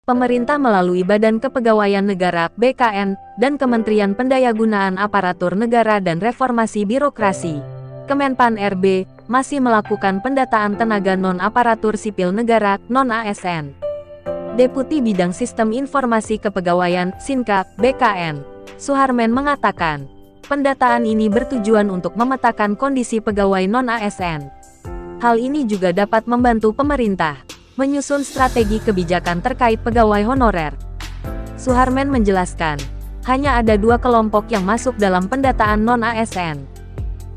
pemerintah melalui Badan Kepegawaian Negara (BKN) dan Kementerian Pendayagunaan Aparatur Negara dan Reformasi Birokrasi Kemenpan RB masih melakukan pendataan tenaga non-aparatur sipil negara (non-ASN). Deputi Bidang Sistem Informasi Kepegawaian (Sinka) BKN, Suharmen mengatakan, pendataan ini bertujuan untuk memetakan kondisi pegawai non-ASN. Hal ini juga dapat membantu pemerintah menyusun strategi kebijakan terkait pegawai honorer. Suharmen menjelaskan, hanya ada 2 kelompok yang masuk dalam pendataan non-ASN.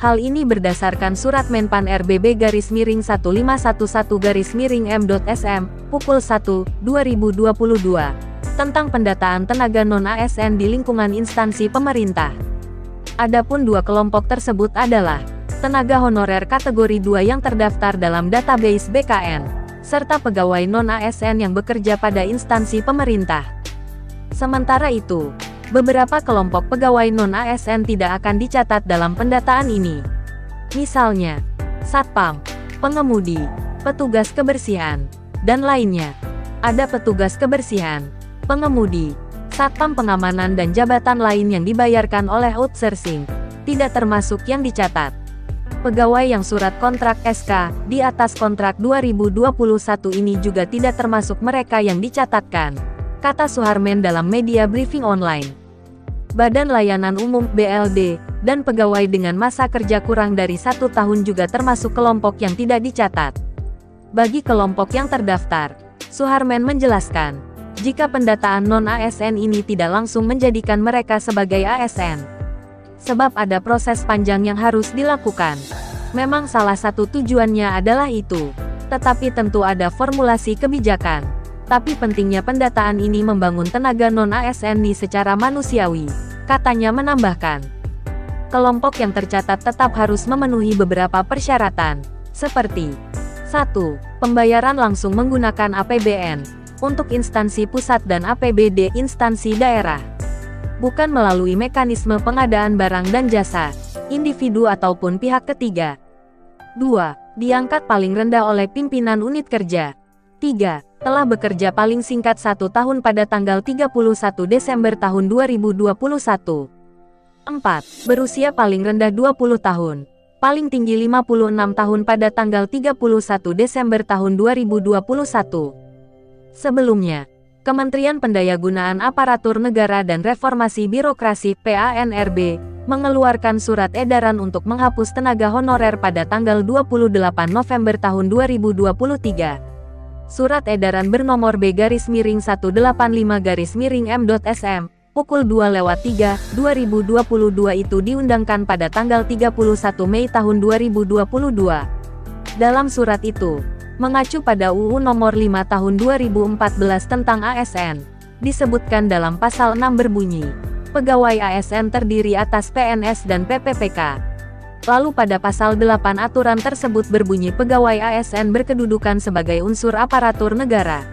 Hal ini berdasarkan Surat Menpan RBB-1511-M.SM, pukul 1, 2022, tentang pendataan tenaga non-ASN di lingkungan instansi pemerintah. Adapun 2 kelompok tersebut adalah tenaga honorer kategori 2 yang terdaftar dalam database BKN, serta pegawai non-ASN yang bekerja pada instansi pemerintah. Sementara itu, beberapa kelompok pegawai non-ASN tidak akan dicatat dalam pendataan ini. Misalnya, satpam, pengemudi, petugas kebersihan, dan lainnya. Ada petugas kebersihan, pengemudi, satpam pengamanan dan jabatan lain yang dibayarkan oleh outsourcing, tidak termasuk yang dicatat. Pegawai yang surat kontrak SK di atas kontrak 2021 ini juga tidak termasuk mereka yang dicatatkan, kata Suharmen dalam media briefing online. Badan Layanan Umum (BLD) dan pegawai dengan masa kerja kurang dari 1 tahun juga termasuk kelompok yang tidak dicatat. Bagi kelompok yang terdaftar, Suharmen menjelaskan, jika pendataan non-ASN ini tidak langsung menjadikan mereka sebagai ASN. Sebab ada proses panjang yang harus dilakukan. Memang salah satu tujuannya adalah itu. Tetapi tentu ada formulasi kebijakan. Tapi pentingnya pendataan ini membangun tenaga non-ASN ini secara manusiawi, katanya menambahkan. Kelompok yang tercatat tetap harus memenuhi beberapa persyaratan, seperti 1. Pembayaran langsung menggunakan APBN, untuk instansi pusat dan APBD instansi daerah. Bukan melalui mekanisme pengadaan barang dan jasa, individu ataupun pihak ketiga. 2. Diangkat paling rendah oleh pimpinan unit kerja. 3. Telah bekerja paling singkat 1 tahun pada tanggal 31 Desember tahun 2021. 4. Berusia paling rendah 20 tahun, paling tinggi 56 tahun pada tanggal 31 Desember tahun 2021. Sebelumnya, Kementerian Pendayagunaan Aparatur Negara dan Reformasi Birokrasi (PANRB) mengeluarkan surat edaran untuk menghapus tenaga honorer pada tanggal 28 November tahun 2023. Surat edaran bernomor B-185-M.SM, pukul 2:03, 2022 itu diundangkan pada tanggal 31 Mei tahun 2022. Dalam surat itu, mengacu pada UU Nomor 5 Tahun 2014 tentang ASN, disebutkan dalam pasal 6 berbunyi, pegawai ASN terdiri atas PNS dan PPPK. Lalu pada pasal 8 aturan tersebut berbunyi pegawai ASN berkedudukan sebagai unsur aparatur negara.